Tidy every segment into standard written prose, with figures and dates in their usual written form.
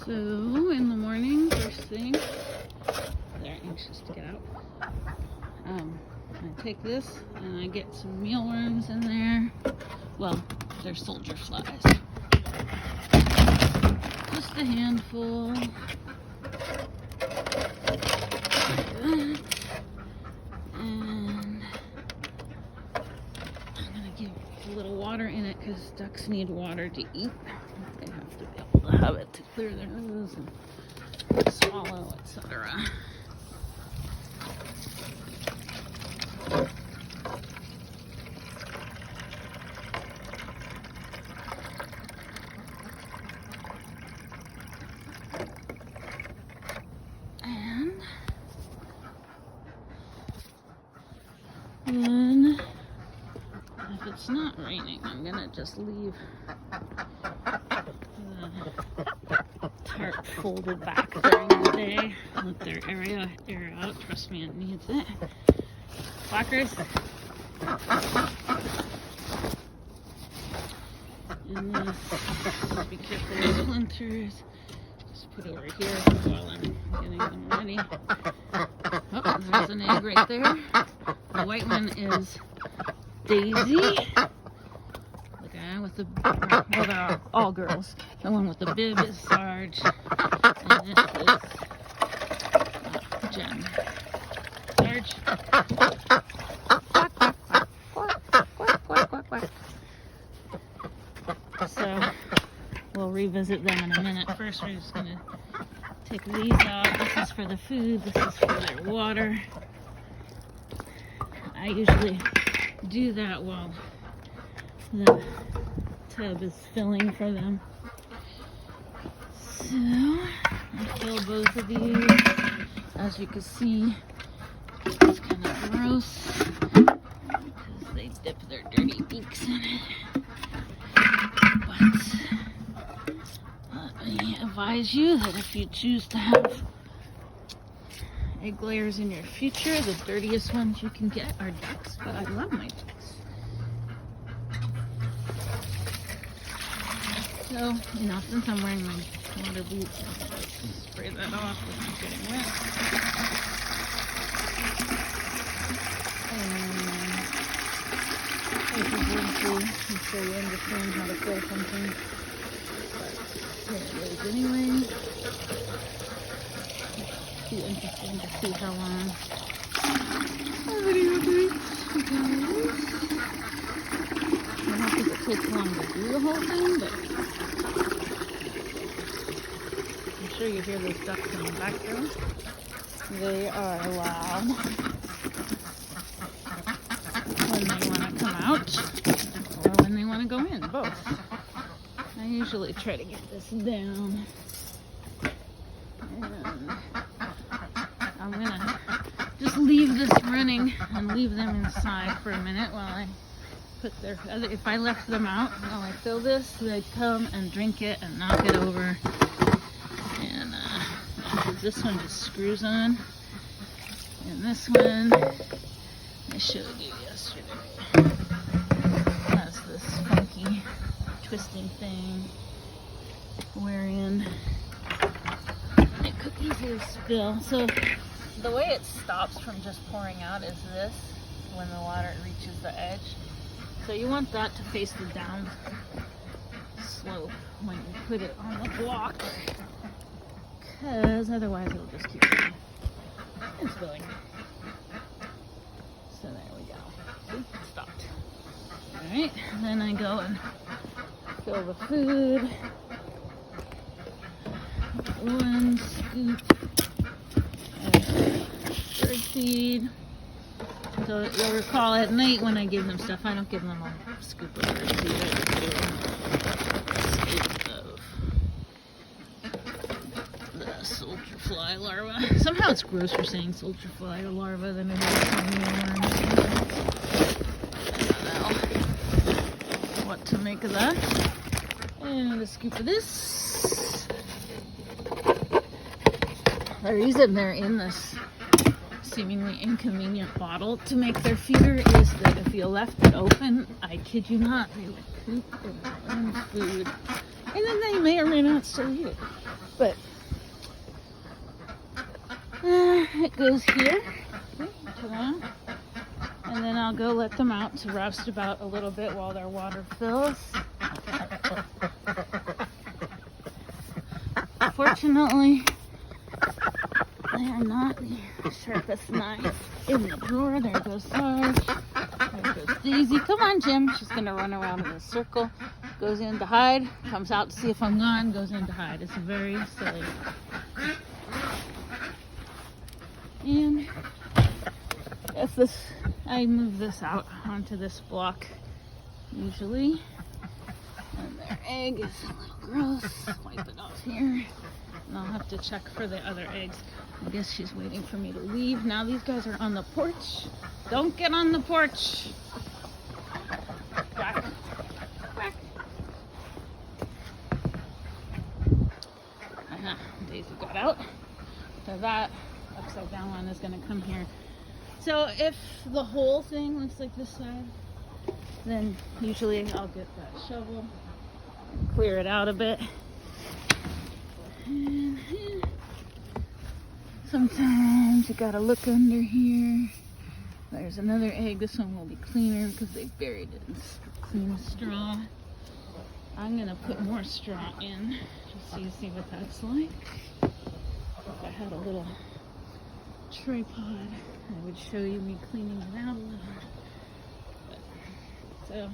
So in the morning, first thing, they're anxious to get out. I take this and I get some mealworms in there. Well, they're soldier flies. Just a handful. And I'm gonna give a little water in it because ducks need water to eat. They have to be able to have it to clear their nose and swallow, etc. And then if it's not raining, I'm gonna just leave the tarp folded back during the day. Let their area air out. Trust me, it needs it. Quackers. And this, just be careful with splinters. Just put over here while I'm getting them ready. Oh, there's an egg right there. The white one is Daisy. The guy with the, well, they're all girls. The one with the bib is Sarge. And this is Jen. Sarge. So we'll revisit them in a minute. First, we're just gonna take these out. This is for the food. This is for their water. I usually do that while the tub is filling for them. So I fill both of these. As you can see, it's kind of gross because they dip their dirty beaks in it. But I advise you that if you choose to have egg layers in your future, the dirtiest ones you can get are ducks, but I love my ducks. So, since I'm wearing my water boots, I'll just spray that off without getting wet. And this is really I'm sure you understand how to fill something. But here it is anyway. It's too interesting to see how long our video takes. I don't think it takes long to do the whole thing, but I'm sure you hear those ducks in the background. They are loud when they want to come out or when they want to go in, both. I usually try to get this down. And I'm gonna just leave this running and leave them inside for a minute while I put their other. If I left them out while I fill this, they'd come and drink it and knock it over. And this one just screws on, and this one I showed you yesterday has this funky twisting thing wherein it could easily spill. So the way it stops from just pouring out is this, when the water reaches the edge. So you want that to face the down slope when you put it on the block, because otherwise it'll just keep going and spilling. So there we go. See? It stopped. Alright, then I go and fill the food. One scoop of bird seed. So you'll recall at night when I give them stuff, I don't give them a scoop of bird seed. I just give them a scoop of the soldier fly larva. Somehow it's grosser saying soldier fly larva than it is mealworms. I don't know what to make of that. And a scoop of this. The reason they're in this seemingly inconvenient bottle to make their feeder is that if you left it open, I kid you not, they would poop in their own food. And then they may or may not still eat it. But it goes here. Okay, to that. And then I'll go let them out to roust about a little bit while their water fills. Fortunately, they are not the sharpest knife in the drawer. There goes Sarge. There goes Daisy. Come on, Jim. She's going to run around in a circle. Goes in to hide. Comes out to see if I'm gone. Goes in to hide. It's very silly. And if this, I move this out onto this block usually. And their egg is a little gross. Wipe it off here. And I'll have to check for the other eggs. I guess she's waiting for me to leave. Now these guys are on the porch. Don't get on the porch. Back. Back. Daisy got out. So that upside down one is going to come here. So if the whole thing looks like this side, then usually I'll get that shovel and clear it out a bit. And sometimes you gotta look under here. There's another egg. This one will be cleaner because they buried it in clean straw. I'm gonna put more straw in just so you see what that's like. If I had a little tripod, I would show you me cleaning it out a little. But, so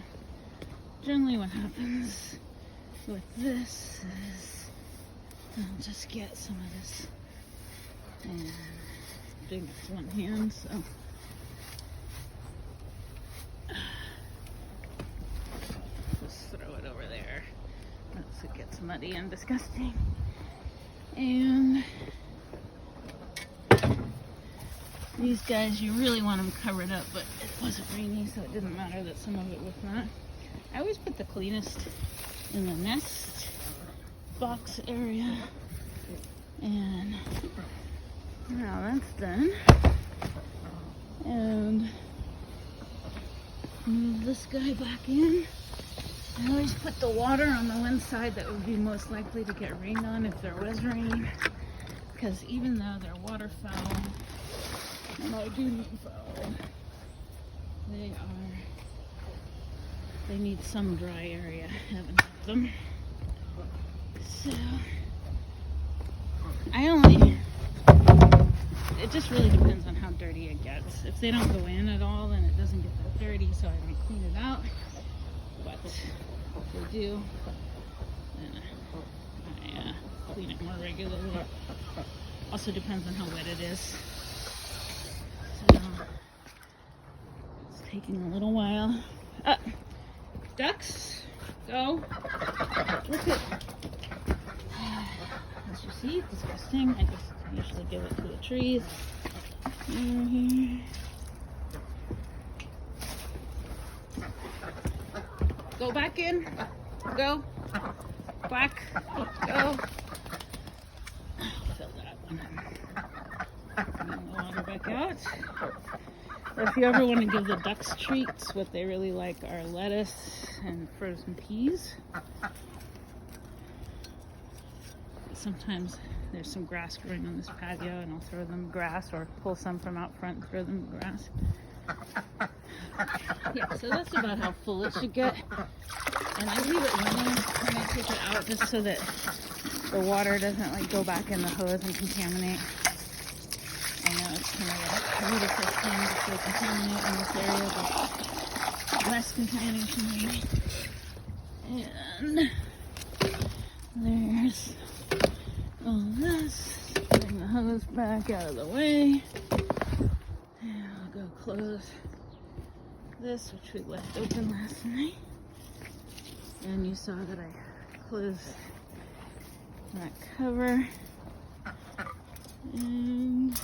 generally what happens with this is I'll just get some of this, and doing this one hand, so just throw it over there. That's it gets muddy and disgusting. And these guys, you really want them covered up, but it wasn't rainy, so it didn't matter that some of it was not. I always put the cleanest in the nest box area. And now that's done. And move this guy back in. I always put the water on the one side that would be most likely to get rained on if there was rain. Because even though they're waterfowl, and I do need fowl, they need some dry area. Heaven help them. So it just really depends on how dirty it gets. If they don't go in at all, then it doesn't get that dirty, so I don't clean it out. But if they do, then I clean it more regularly. Also depends on how wet it is. So it's taking a little while. Ducks, go. Look at, as you see, disgusting. I just usually give it to the trees. Here. Go back in. Go. Back. Go. Fill that one in. Bring the water back out. If you ever want to give the ducks treats, what they really like are lettuce and frozen peas. Sometimes there's some grass growing on this patio and I'll throw them grass, or pull some from out front and throw them grass. Yeah, so that's about how full it should get. And I leave it running when I take it out just so that the water doesn't like go back in the hose and contaminate. I know it's kind of a ludicrous thing to say contaminate in this area, but less contamination maybe. And there's all this. Bring the hose back out of the way. And I'll go close this, which we left open last night. And you saw that I closed that cover. And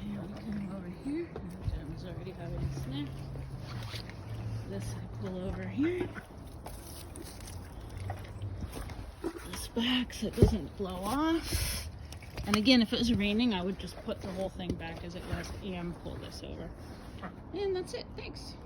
here we come over here. Jim's already having a snack. This I pull over here. This back so it doesn't blow off. And again, if it was raining, I would just put the whole thing back as it was and pull this over. And that's it. Thanks.